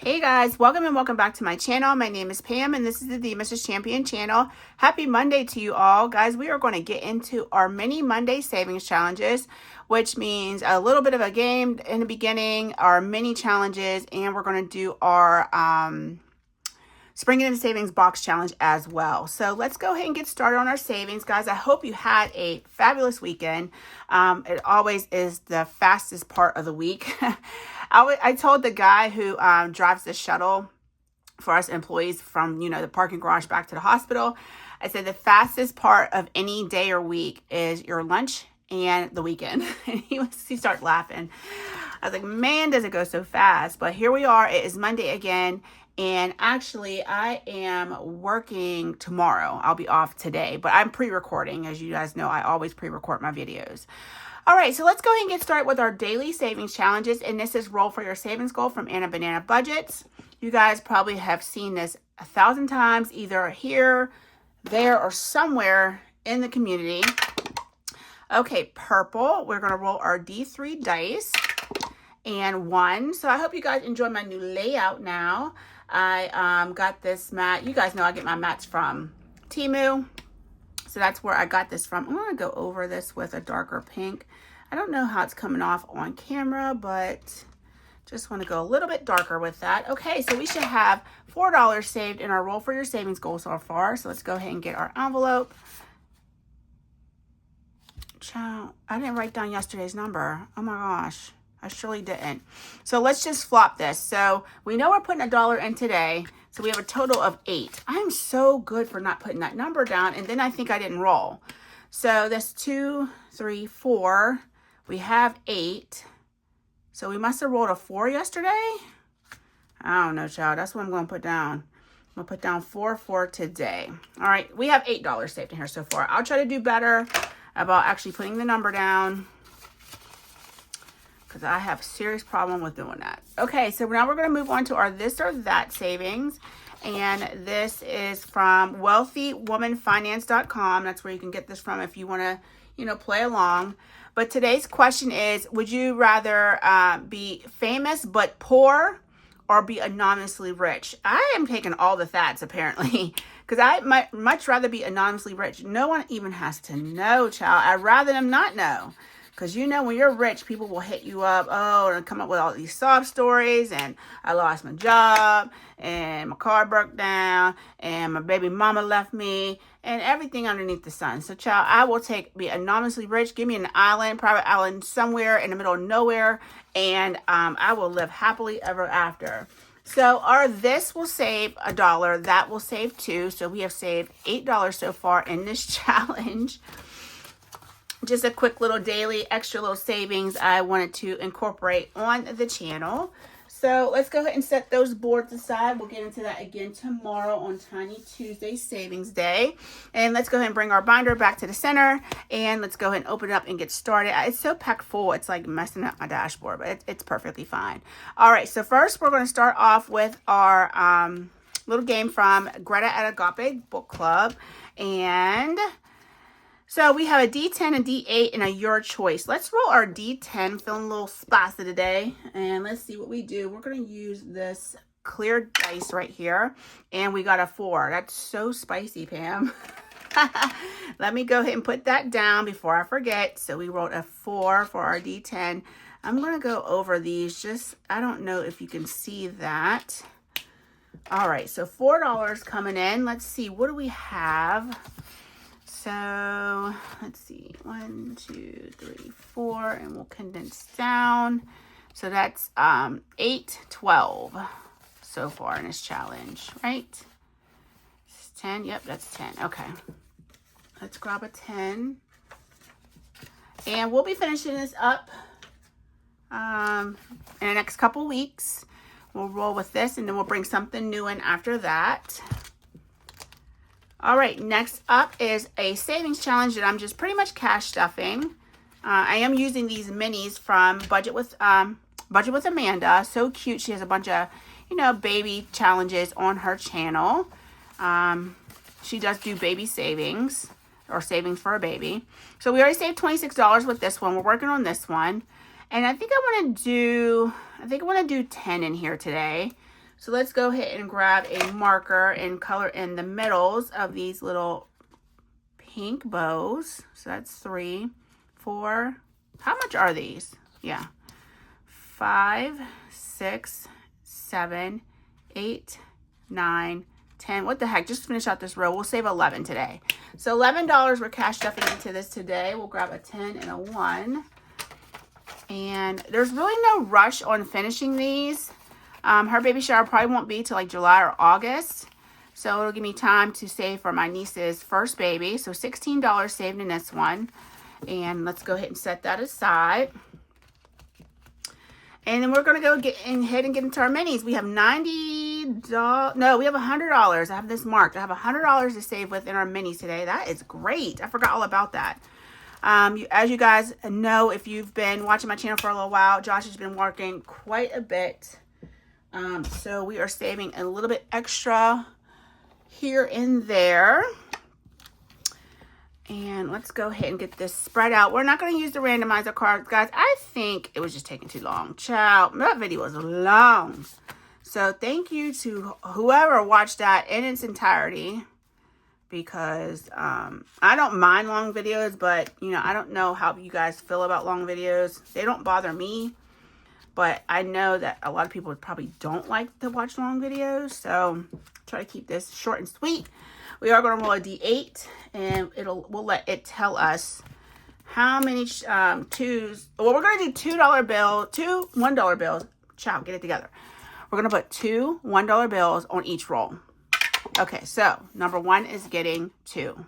Hey guys, welcome and welcome back to my channel. My name is Pam and this is the Mrs. Champion channel. Happy Monday to you all. Guys, we are going to get into our mini Monday savings challenges, which means a little bit of a game in the beginning, our mini challenges, and we're going to do our Spring Into Savings box challenge as well. So let's go ahead and get started on our savings. Guys, I hope you had a fabulous weekend. It always is the fastest part of the week. I told the guy who drives the shuttle for us employees from, the parking garage back to the hospital, I said the fastest part of any day or week is your lunch and the weekend. And he started laughing. I was like, man, does it go so fast? But here we are. It is Monday again. And actually, I am working tomorrow. I'll be off today, but I'm pre-recording. As you guys know, I always pre-record my videos. All right, so let's go ahead and get started with our daily savings challenges. And this is Roll for Your Savings Goal from Anna Banana Budgets. You guys probably have seen this 1,000 times, either here, there, or somewhere in the community. Okay, purple. We're going to roll our D3 dice and 1. So I hope you guys enjoy my new layout now. I got this mat. You guys know I get my mats from Temu. So that's where I got this from. I'm going to go over this with a darker pink. I don't know how it's coming off on camera, but just want to go a little bit darker with that. Okay, so we should have $4 saved in our Roll for Your Savings goal so far. So let's go ahead and get our envelope. Ciao. I didn't write down yesterday's number. Oh my gosh. I surely didn't. So let's just flop this. So we know we're putting $1 in today. So we have a total of 8. I'm so good for not putting that number down. And then I think I didn't roll. So that's 2, 3, 4. We have 8. So we must have rolled a 4 yesterday. I don't know, child. That's what I'm going to put down. I'm going to put down 4 for today. All right. We have $8 saved in here so far. I'll try to do better about actually putting the number down, because I have a serious problem with doing that. Okay, so now we're going to move on to our this or that savings. And this is from wealthywomanfinance.com. That's where you can get this from if you want to, play along. But today's question is, would you rather be famous but poor or be anonymously rich? I am taking all the that's apparently, because I might much rather be anonymously rich. No one even has to know, child. I'd rather them not know. Because when you're rich, people will hit you up, and come up with all these sob stories, and I lost my job, and my car broke down, and my baby mama left me, and everything underneath the sun. So, child, I will be anonymously rich. Give me an island, private island somewhere in the middle of nowhere, and I will live happily ever after. So our this will save $1, that will save $2. So we have saved $8 so far in this challenge. Just a quick little daily extra little savings I wanted to incorporate on the channel. So let's go ahead and set those boards aside. We'll get into that again tomorrow on Tiny Tuesday Savings Day. And let's go ahead and bring our binder back to the center. And let's go ahead and open it up and get started. It's so packed full, it's like messing up my dashboard, but it's perfectly fine. All right, so first we're going to start off with our little game from Greta at Agape Book Club. And so we have a D10, a D8, and a your choice. Let's roll our D10. Feeling a little spicy today. And let's see what we do. We're going to use this clear dice right here. And we got a 4. That's so spicy, Pam. Let me go ahead and put that down before I forget. So we rolled a 4 for our D10. I'm going to go over these. I don't know if you can see that. All right, so $4 coming in. Let's see. What do we have? So let's see, 1, 2, 3, 4, and we'll condense down. So that's 8, 12 so far in this challenge, right? It's 10. Yep, that's 10. Okay, let's grab a 10, and we'll be finishing this up in the next couple weeks. We'll roll with this, and then we'll bring something new in after that. All right, next up is a savings challenge that I'm just pretty much cash stuffing. I am using these minis from Budget with Amanda. So cute. She has a bunch of, baby challenges on her channel. She does do baby savings or savings for a baby. So we already saved $26 with this one. We're working on this one. And I think I want to do 10 in here today. So let's go ahead and grab a marker and color in the middles of these little pink bows. So that's 3, 4. How much are these? Yeah. 5, 6, 7, 8, 9, 10. What the heck? Just finish out this row. We'll save 11 today. So $11 we're cash stuffing into this today. We'll grab a 10 and a 1. And there's really no rush on finishing these. Her baby shower probably won't be till like July or August. So it'll give me time to save for my niece's first baby. So $16 saved in this one. And let's go ahead and set that aside. And then we're going to go ahead and get into our minis. We have $90. No, we have $100. I have this marked. I have $100 to save within our minis today. That is great. I forgot all about that. As you guys know, if you've been watching my channel for a little while, Josh has been working quite a bit. So we are saving a little bit extra here and there. And let's go ahead and get this spread out. We're not going to use the randomizer cards, guys. I think it was just taking too long. Child, that video was long. So thank you to whoever watched that in its entirety. Because I don't mind long videos, but, you know, I don't know how you guys feel about long videos. They don't bother me. But I know that a lot of people probably don't like to watch long videos. So try to keep this short and sweet. We are going to roll a D8, and we'll let it tell us how many twos. Well, we're going to do two $1 bills. Child, get it together. We're going to put 2 $1 bills on each roll. Okay, so number 1 is getting 2.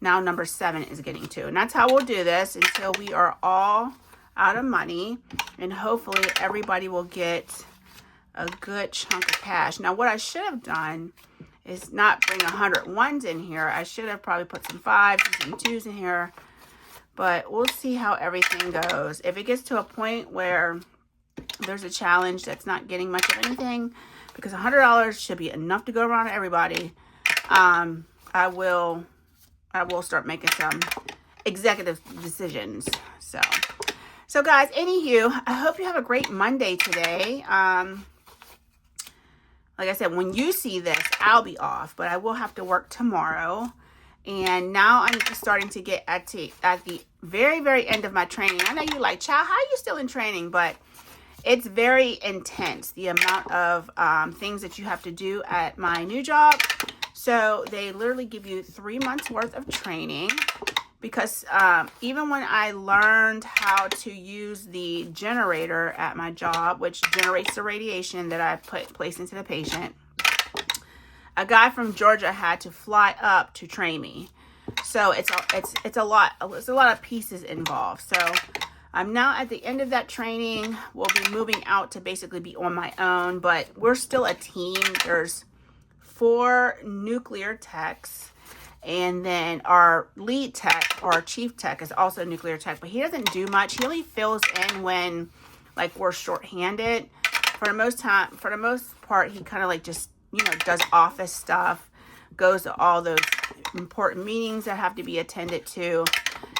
Now number 7 is getting 2. And that's how we'll do this until we are all out of money. And hopefully everybody will get a good chunk of cash. Now what I should have done is not bring 100 ones in here. I should have probably put some 5s and some 2s in here. But we'll see how everything goes. If it gets to a point where there's a challenge that's not getting much of anything, because $100 should be enough to go around to everybody, I will start making some executive decisions. So guys, anywho, I hope you have a great Monday today. Like I said, when you see this, I'll be off, but I will have to work tomorrow. And now I'm just starting to get at the very, very end of my training. I know you're like, child, how are you still in training? But it's very intense, the amount of things that you have to do at my new job. So they literally give you 3 months worth of training. Because even when I learned how to use the generator at my job, which generates the radiation that I place into the patient, a guy from Georgia had to fly up to train me. So it's a lot of pieces involved. So I'm now at the end of that training. We'll be moving out to basically be on my own, but we're still a team. There's 4 nuclear techs. And then our lead tech, or our chief tech, is also a nuclear tech, but he doesn't do much. He only fills in when, like, we're shorthanded. For the most part, he kind of like just, you know, does office stuff, goes to all those important meetings that have to be attended to,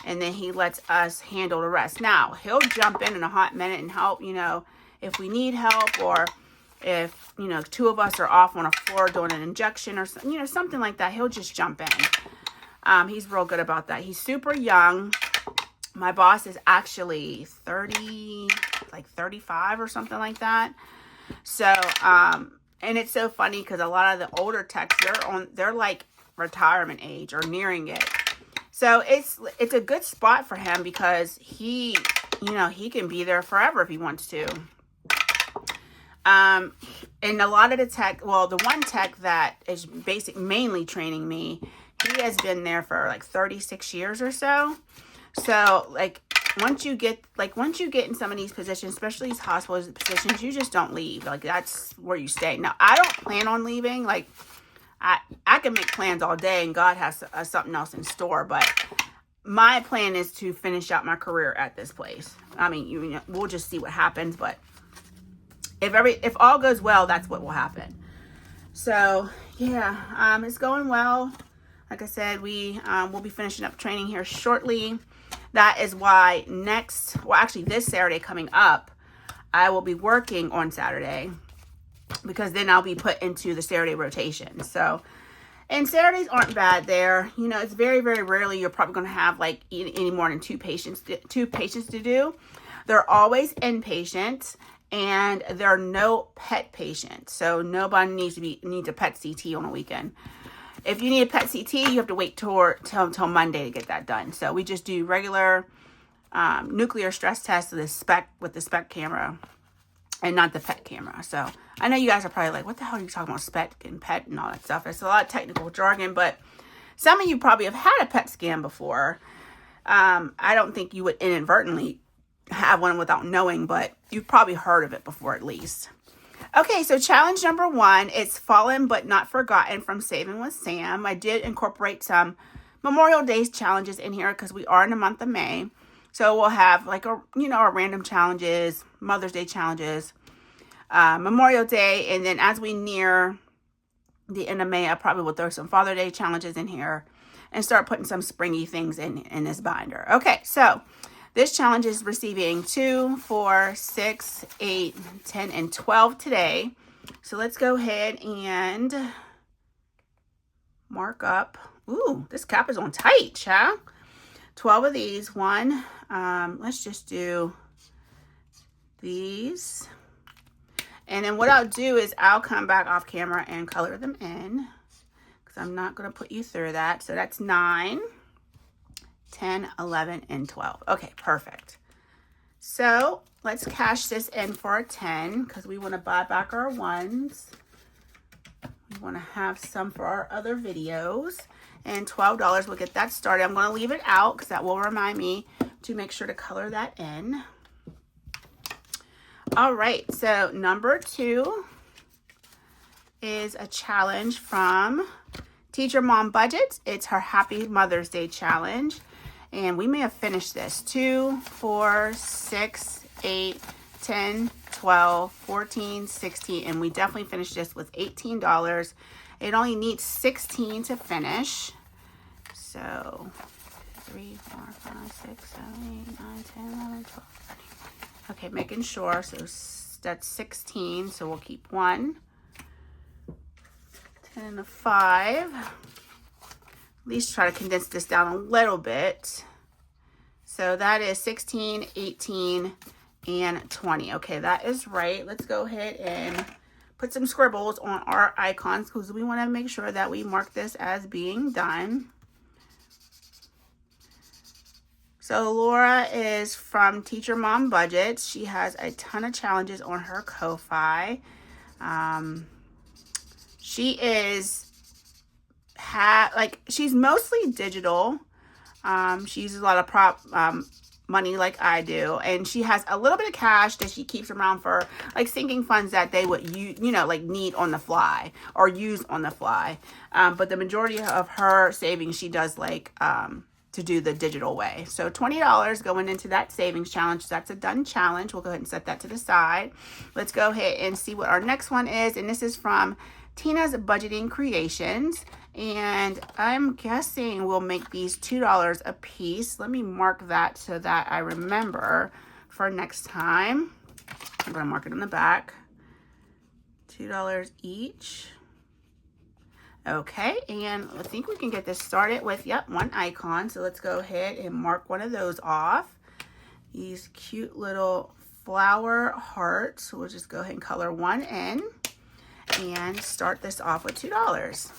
and then he lets us handle the rest. Now, he'll jump in a hot minute and help, you know, if we need help, or if, you know, 2 of us are off on a floor doing an injection or, you know, something like that, he'll just jump in. He's real good about that. He's super young. My boss is actually 30, like 35 or something like that. So, and it's so funny because a lot of the older techs, they're like retirement age or nearing it. So it's a good spot for him because he, you know, he can be there forever if he wants to. And a lot of the tech, well, the one tech that is mainly training me, he has been there for like 36 years or so. So like once you get in some of these positions, especially these hospital positions, you just don't leave. Like that's where you stay. Now I don't plan on leaving. Like I can make plans all day and God has something else in store, but my plan is to finish out my career at this place. I mean, you know, we'll just see what happens, but if all goes well, that's what will happen. So yeah, it's going well. Like I said, we'll be finishing up training here shortly. That is why this Saturday coming up, I will be working on Saturday. because then I'll be put into the Saturday rotation. So, and Saturdays aren't bad there. You know, it's very, very rarely you're probably going to have like any more than two patients to do. They're always inpatient, and there are no pet patients. So nobody needs a pet CT on a weekend. If you need a pet CT, you have to wait till Monday to get that done. So we just do regular nuclear stress tests with the SPECT camera and not the PET camera. So I know you guys are probably like, what the hell are you talking about, SPECT and PET and all that stuff? It's a lot of technical jargon, but some of you probably have had a PET scan before. I don't think you would inadvertently have one without knowing, but you've probably heard of it before at least. Okay, so challenge number 1 is Fallen But Not Forgotten from Saving with Sam. I did incorporate some Memorial Day challenges in here because we are in the month of May. So we'll have like our random challenges, Mother's Day challenges, Memorial Day, and then as we near the end of May, I probably will throw some Father's Day challenges in here and start putting some springy things in this binder. Okay, so this challenge is receiving 2, 4, 6, 8, 10, and 12 today. So let's go ahead and mark up. Ooh, this cap is on tight, child. 12 of these. Let's just do these. And then what I'll do is I'll come back off camera and color them in, because I'm not going to put you through that. So that's 9, 10, 11, and 12. Okay, perfect. So let's cash this in for a 10, because we want to buy back our ones. We want to have some for our other videos. And $12, we'll get that started. I'm going to leave it out because that will remind me to make sure to color that in. All right, so number 2 is a challenge from Teacher Mom Budget. It's her Happy Mother's Day challenge. And we may have finished this. 2, 4, 6, 8, 10, 12, 14, 16. And we definitely finished this with $18. It only needs 16 to finish. So 3, 4, 5, 6, 7, 8, 9, 10, 11, 12, 13. Okay, making sure. So that's 16. So we'll keep 1, 10, and a 5. At least try to condense this down a little bit. So that is 16, 18, and 20. Okay, that is right. Let's go ahead and put some scribbles on our icons because we want to make sure that we mark this as being done. So Laura is from Teacher Mom Budget. She has a ton of challenges on her Ko-Fi. She she's mostly digital. She uses a lot of prop money like I do, and she has a little bit of cash that she keeps around for like sinking funds that they would need on the fly or use on the fly. But the majority of her savings she does to do the digital way. So $20 going into that savings challenge. That's a done challenge. We'll go ahead and set that to the side. Let's go ahead and see what our next one is. And this is from Tina's Budgeting Creations. And I'm guessing we'll make these $2 a piece. Let me mark that so that I remember for next time. I'm going to mark it on the back. $2 each. Okay, and I think we can get this started with, one icon. So let's go ahead and mark one of those off. These cute little flower hearts. So we'll just go ahead and color one in and start this off with $2.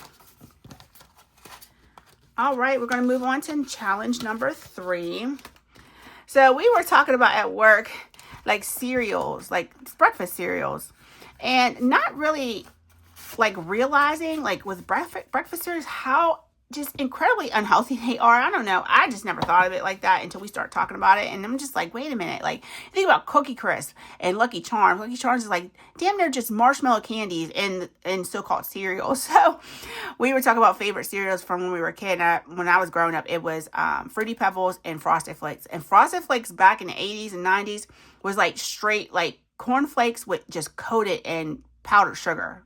All right, we're going to move on to challenge number 3. So we were talking about at work, like cereals, like breakfast cereals, and not really realizing with breakfast cereals how just incredibly unhealthy they are. I don't know. I just never thought of it like that until we start talking about it. And I'm just like, wait a minute. Think about Cookie Crisp and Lucky Charms. Lucky Charms is damn near just marshmallow candies in so-called cereals. So we were talking about favorite cereals from when we were a kid. When I was growing up, it was Fruity Pebbles and Frosted Flakes. And Frosted Flakes back in the 80s and 90s was straight cornflakes with just coated in powdered sugar.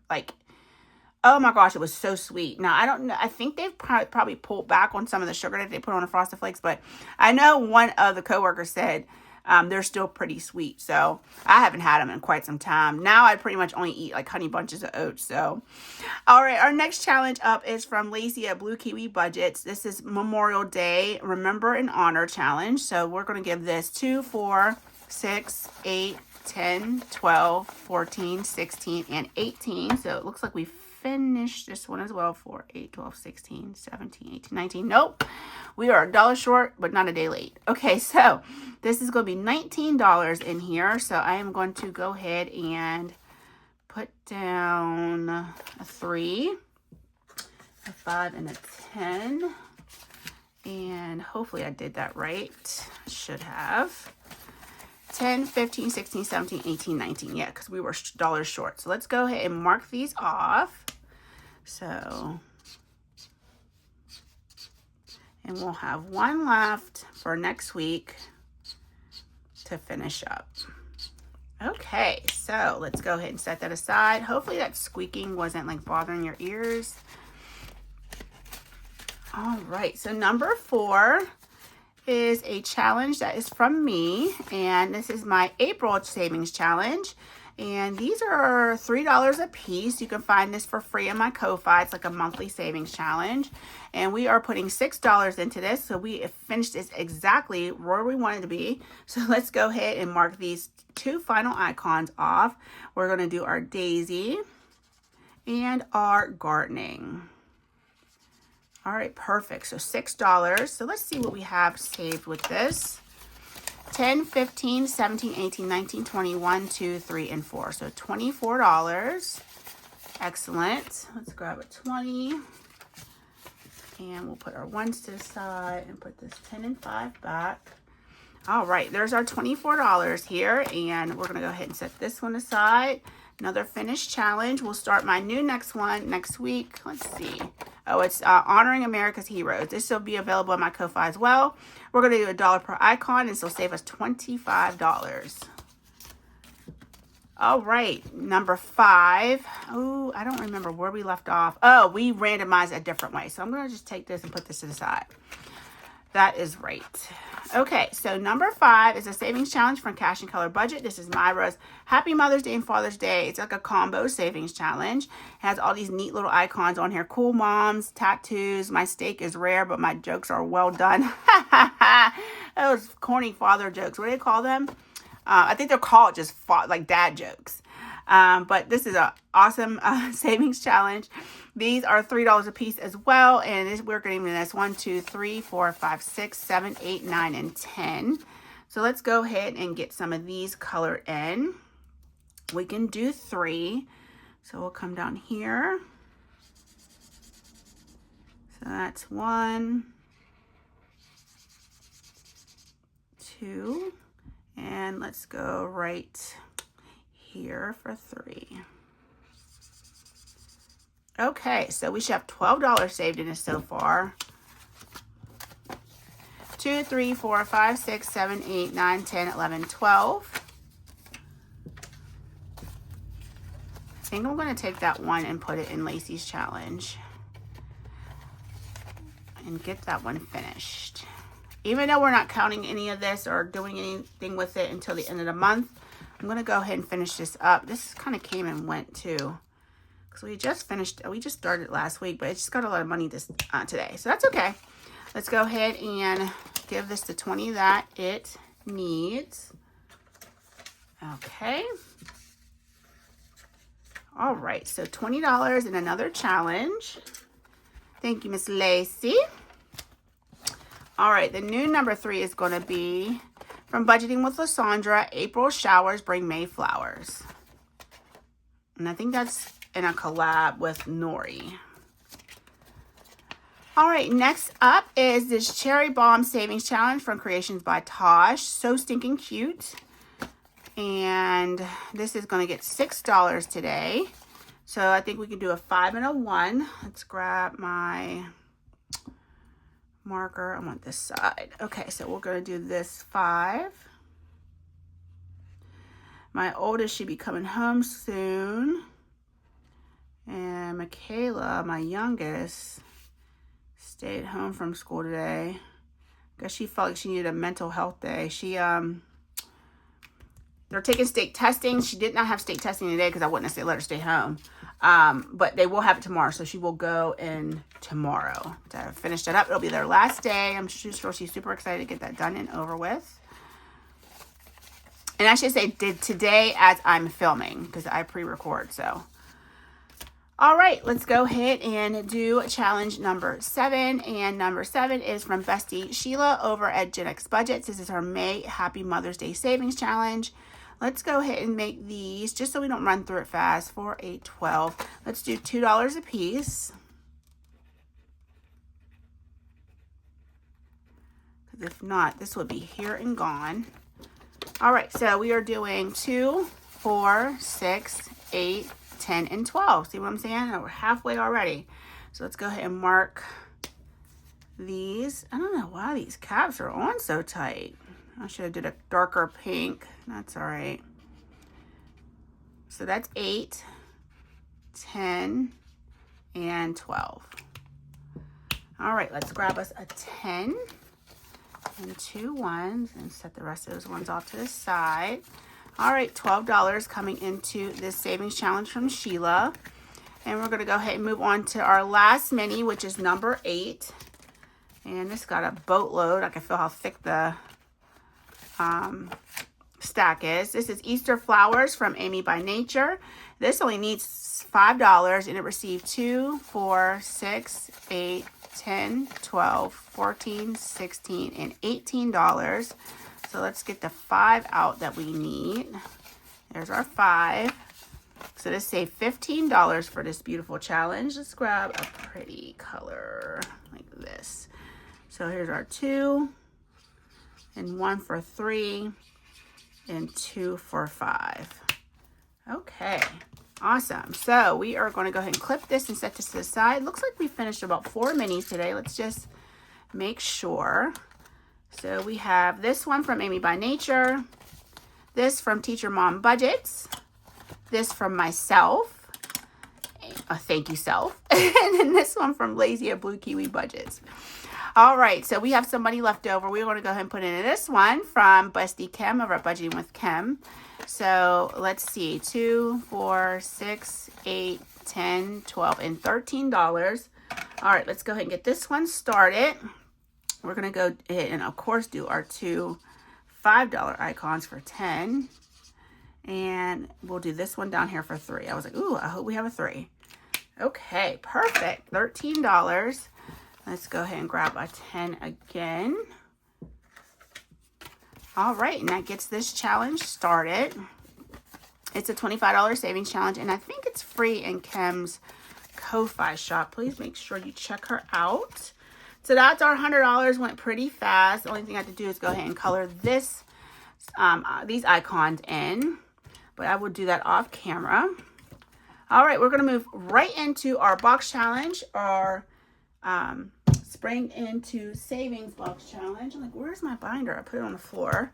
Oh my gosh, it was so sweet. Now, I don't know. I think they've probably pulled back on some of the sugar that they put on the Frosted Flakes, but I know one of the coworkers said they're still pretty sweet. So I haven't had them in quite some time. Now I pretty much only eat like Honey Bunches of Oats. So, all right, our next challenge up is from Lacey at Blue Kiwi Budgets. This is Memorial Day Remember and Honor Challenge. So we're going to give this 2, 4, 6, 8, 10, 12, 14, 16, and 18. So it looks like we finished this one as well. 4, 8, 12, 16, 17, 18, 19. Nope. We are $1 short, but not a day late. Okay, so this is going to be $19 in here. So I am going to go ahead and put down a 3, a 5, and a 10. And hopefully I did that right. Should have. 10, 15, 16, 17, 18, 19. Yeah, because we were $1 short. So let's go ahead and mark these off. So, and we'll have one left for next week to finish up. Okay, so let's go ahead and set that aside. Hopefully that squeaking wasn't like bothering your ears. All right, so number 4 is a challenge that is from me, and this is my April savings challenge. And these are $3 a piece. You can find this for free in my Ko-Fi. It's like a monthly savings challenge. And we are putting $6 into this. So we finished this exactly where we wanted to be. So let's go ahead and mark these 2 final icons off. We're going to do our daisy and our gardening. All right, perfect. So $6. So let's see what we have saved with this. 10, 15, 17, 18, 19, 20, 1, 2, 3, and 4. So $24. Excellent. Let's grab a 20. And we'll put our 1s to the side and put this 10 and 5 back. All right, there's our $24 here. And we're going to go ahead and set this one aside. Another finished challenge. We'll start my new next one next week. Let's see. Oh, it's Honoring America's Heroes. This will be available in my Ko-Fi as well. We're going to do $1 per icon, and this will save us $25. All right, number 5. Oh, I don't remember where we left off. Oh, we randomized a different way. So I'm going to just take this and put this to the side. That is right. Okay, so number 5 is a savings challenge from Cash and Color Budget. This is Myra's Happy Mother's Day and Father's Day. It's like a combo savings challenge. It has all these neat little icons on here. Cool moms, tattoos. My steak is rare, but my jokes are well done. Those corny father jokes. What do they call them? I think they're called just like dad jokes. But this is an awesome savings challenge. These are $3 a piece as well. And we're getting this 1, 2, 3, 4, 5, 6, 7, 8, 9, and 10. So let's go ahead and get some of these colored in. We can do 3. So we'll come down here. So that's 1, 2, and let's go right here for 3. Okay, so we should have $12 saved in this so far. 2, 3, 4, 5, 6, 7, 8, 9, 10, 11, 12. I think I'm going to take that one and put it in Lacey's challenge. And get that one finished. Even though we're not counting any of this or doing anything with it until the end of the month, I'm going to go ahead and finish this up. This kind of came and went too. Because we just started last week, but it just got a lot of money today. So that's okay. Let's go ahead and give this the 20 that it needs. Okay. All right, so $20 in another challenge. Thank you, Miss Lacey. All right, the new number 3 is going to be from Budgeting with Lysandra, April Showers Bring May Flowers. And I think that's in a collab with Nori. All right, next up is this Cherry Bomb Savings Challenge from Creations by Tosh. So stinking cute. And this is going to get $6 today. So I think we can do a 5 and a 1. Let's grab my marker. I want this side. Okay, so we're going to do this 5. My oldest should be coming home soon. And Michaela, my youngest, stayed home from school today because she felt like she needed a mental health day. She They're taking state testing. She did not have state testing today because I wouldn't have let her stay home. But they will have it tomorrow, so she will go in tomorrow to finish that up. It'll be their last day. I'm sure she's super excited to get that done and over with. And I should say did today as I'm filming because I pre-record. So, all right, let's go ahead and do challenge number 7. And number 7 is from Bestie Sheila over at Gen X Budgets. This is her May Happy Mother's Day Savings Challenge. Let's go ahead and make these just so we don't run through it fast. 4, 8, 12. Let's do $2 a piece. Because if not, this will be here and gone. All right, so we are doing 2, 4, 6, 8, 10, and 12. See what I'm saying? We're halfway already. So let's go ahead and mark these. I don't know why these caps are on so tight. I should have did a darker pink. That's all right. So that's 8, 10, and 12. All right, let's grab us a 10 and 2 ones and set the rest of those ones off to the side. All right, $12 coming into this savings challenge from Sheila. And we're going to go ahead and move on to our last mini, which is number 8. And this got a boatload. I can feel how thick the stack is. This is Easter Flowers from Amy by Nature. This only needs $5 and it received 2, 4, 6, 8, 10, 12, 14, 16, and $18. So let's get the 5 out that we need. There's our 5. So this saved $15 for this beautiful challenge. Let's grab a pretty color like this. So here's our 2, and 1 for 3, and 2 for 5. Okay, awesome. So we are going to go ahead and clip this and set this to the side. Looks like we finished about 4 minis today. Let's just make sure. So we have this one from Amy by Nature, this from Teacher Mom Budgets, this from myself, thank you self, and then this one from Lazy at Blue Kiwi Budgets. All right, so we have some money left over. We're going to go ahead and put in this one from Bestie Kim over at Budgeting with Kim. So let's see, 2, 4, 6, 8, 10, 12, and $13. All right, let's go ahead and get this one started. We're going to go ahead and, of course, do our 2 $5 icons for 10. And we'll do this one down here for 3. I was like, ooh, I hope we have a 3. Okay, perfect. $13. Let's go ahead and grab a 10 again. All right, and that gets this challenge started. It's a $25 savings challenge, and I think it's free in Kim's Ko-Fi shop. Please make sure you check her out. So that's our $100. Went pretty fast. The only thing I have to do is go ahead and color this, these icons in, but I will do that off camera. All right, we're going to move right into our box challenge, our Spring into Savings box challenge. I'm like, where's my binder? I put it on the floor.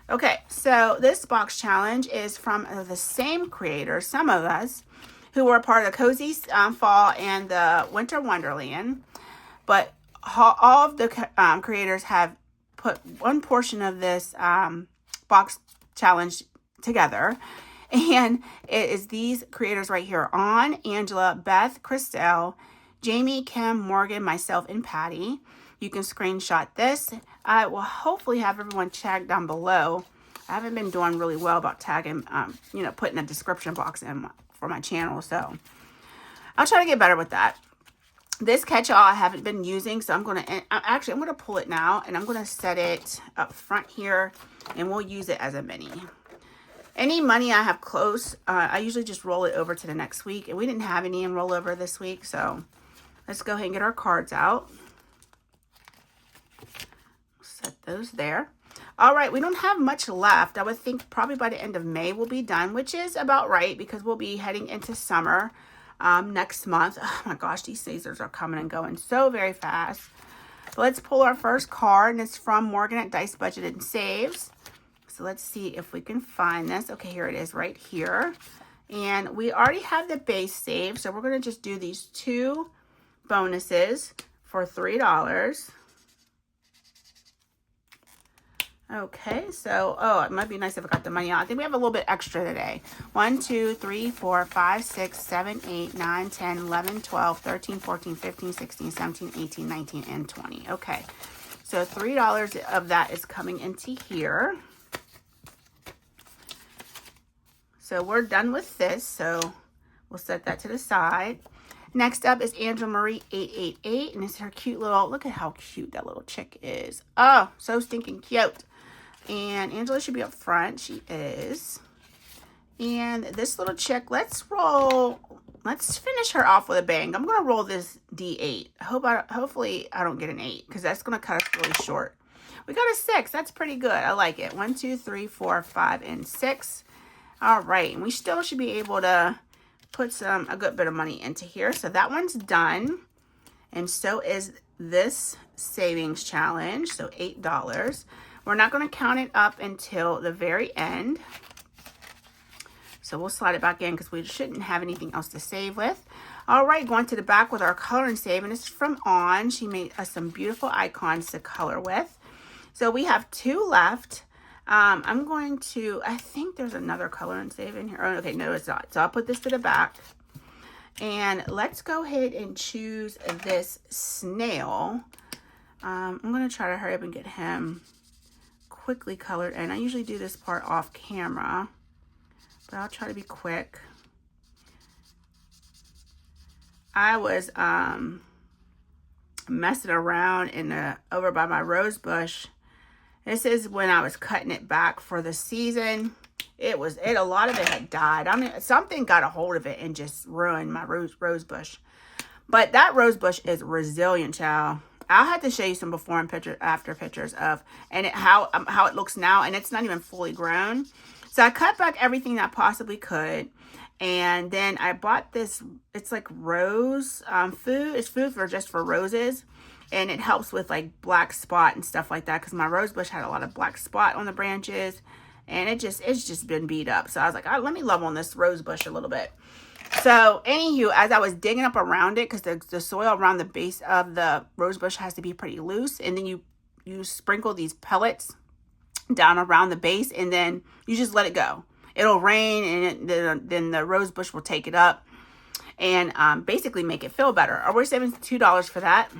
Okay, so this box challenge is from the same creators, some of us, who were a part of the Cozy Fall and the Winter Wonderland. But all of the creators have put one portion of this box challenge together. And it is these creators right here: On, Angela, Beth, Christelle, Jamie, Kim, Morgan, myself, and Patty. You can screenshot this. I will hopefully have everyone tagged down below. I haven't been doing really well about tagging, putting a description box in for my channel. So I'll try to get better with that. This catch-all I haven't been using, so I'm going to pull it now, and I'm going to set it up front here, and we'll use it as a mini. Any money I have close, I usually just roll it over to the next week, and we didn't have any in rollover this week, so let's go ahead and get our cards out. Set those there. All right, we don't have much left. I would think probably by the end of May we'll be done, which is about right because we'll be heading into summer next month. Oh my gosh, these Caesars are coming and going so very fast. But let's pull our first card, and it's from Morgan at Dice Budget and Saves. So let's see if we can find this. Okay, here it is right here. And we already have the base saved, so we're going to just do these 2 bonuses for $3. Okay, so, oh, it might be nice if I got the money out. I think we have a little bit extra today. 1, 2, 3, 4, 5, 6, 7, 8, 9, 10, 11, 12, 13, 14, 15, 16, 17, 18, 19, and 20. Okay, so $3 of that is coming into here. So we're done with this, so we'll set that to the side. Next up is Angela Marie 888, and it's her cute little, look at how cute that little chick is. Oh, so stinking cute. And Angela should be up front. She is. And this little chick, let's finish her off with a bang. I'm going to roll this D8. Hopefully I don't get an 8, because that's going to cut us really short. We got a 6. That's pretty good. I like it. 1, 2, 3, 4, 5, and 6. All right. And we still should be able to put a good bit of money into here. So that one's done. And so is this savings challenge. So $8. We're not going to count it up until the very end. So we'll slide it back in because we shouldn't have anything else to save with. All right, going to the back with our color and save. And it's from On. She made us some beautiful icons to color with. So we have 2 left. I'm going to, I think there's another color and save in here. Oh, okay, no, it's not. So I'll put this to the back. And let's go ahead and choose this snail. I'm going to try to hurry up and get him quickly colored. And I usually do this part off camera, but I'll try to be quick. I was messing around over by my rose bush. This is when I was cutting it back for the season. A lot of it had died. I mean, something got a hold of it and just ruined my rose bush. But that rose bush is resilient, child. I'll have to show you some before and after pictures of how it looks now, and it's not even fully grown. So I cut back everything that I possibly could, and then I bought this. It's like rose food. It's food just for roses. And it helps with like black spot and stuff like that, because my rose bush had a lot of black spot on the branches, and it's just been beat up. So I was like, let me love on this rose bush a little bit. So anywho, as I was digging up around it, because the soil around the base of the rose bush has to be pretty loose, and then you sprinkle these pellets down around the base, and then you just let it go. It'll rain, and then the rose bush will take it up and basically make it feel better. We're saving $2 for that.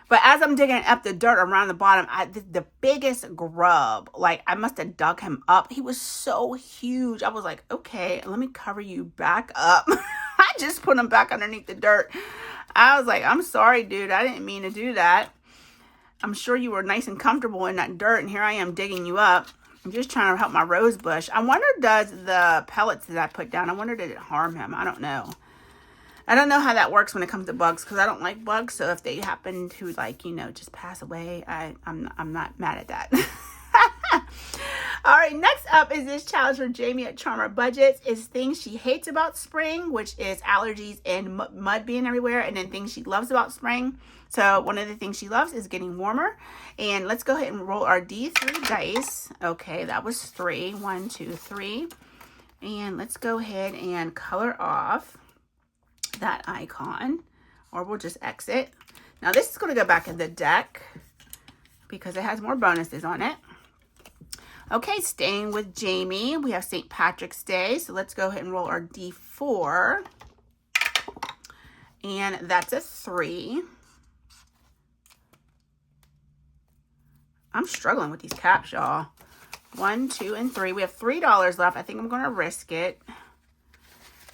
But as I'm digging up the dirt around the bottom, the biggest grub, like I must have dug him up. He was so huge. I was like, okay, let me cover you back up. I just put him back underneath the dirt. I was like, I'm sorry, dude. I didn't mean to do that. I'm sure you were nice and comfortable in that dirt, and here I am digging you up. I'm just trying to help my rose bush. I wonder, does the pellets that I put down, I wonder, did it harm him? I don't know. I don't know how that works when it comes to bugs, because I don't like bugs. So if they happen to, like, you know, just pass away, I'm not mad at that. All right, next up is this challenge for Jamie at Charmer Budgets. Is things she hates about spring, which is allergies and mud being everywhere, and then things she loves about spring. So one of the things she loves is getting warmer. And let's go ahead and roll our D3 dice. Okay, that was 3. 1, 2, 3. And let's go ahead and color off that icon, or we'll just exit. Now this is going to go back in the deck because it has more bonuses on it. Okay, staying with Jamie, we have St. Patrick's Day, so let's go ahead and roll our D4, and that's a 3. I'm struggling with these caps, y'all. 1, 2, and 3. We have $3 left. I think I'm going to risk it.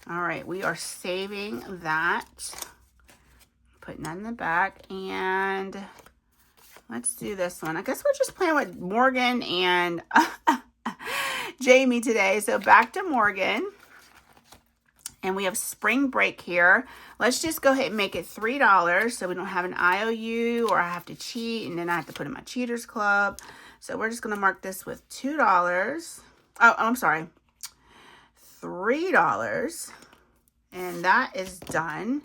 All right, we are saving that, putting that in the back, and let's do this one. I guess we're just playing with Morgan and Jamie today. So back to Morgan, and we have spring break here. Let's just go ahead and make it $3 so we don't have an IOU or I have to cheat, and then I have to put in my Cheaters Club. So we're just going to mark this with $2. Oh, I'm sorry. $3, and that is done.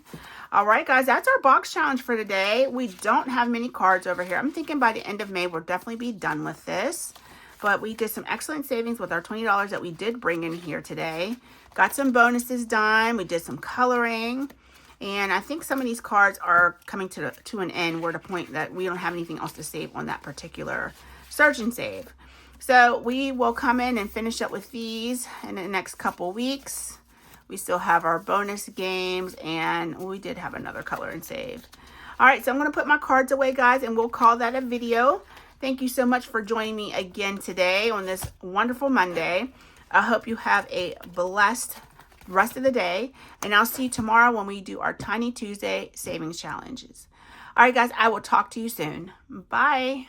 All right, guys, that's our box challenge for today. We don't have many cards over here. I'm thinking by the end of May we'll definitely be done with this, but we did some excellent savings with our $20 that we did bring in here today. Got some bonuses done. We did some coloring, and I think some of these cards are coming to an end. We're at a point that we don't have anything else to save on that particular search and save. So we will come in and finish up with these in the next couple weeks. We still have our bonus games, and we did have another color and save. All right, so I'm going to put my cards away, guys, and we'll call that a video. Thank you so much for joining me again today on this wonderful Monday. I hope you have a blessed rest of the day, and I'll see you tomorrow when we do our Tiny Tuesday savings challenges. All right, guys, I will talk to you soon. Bye.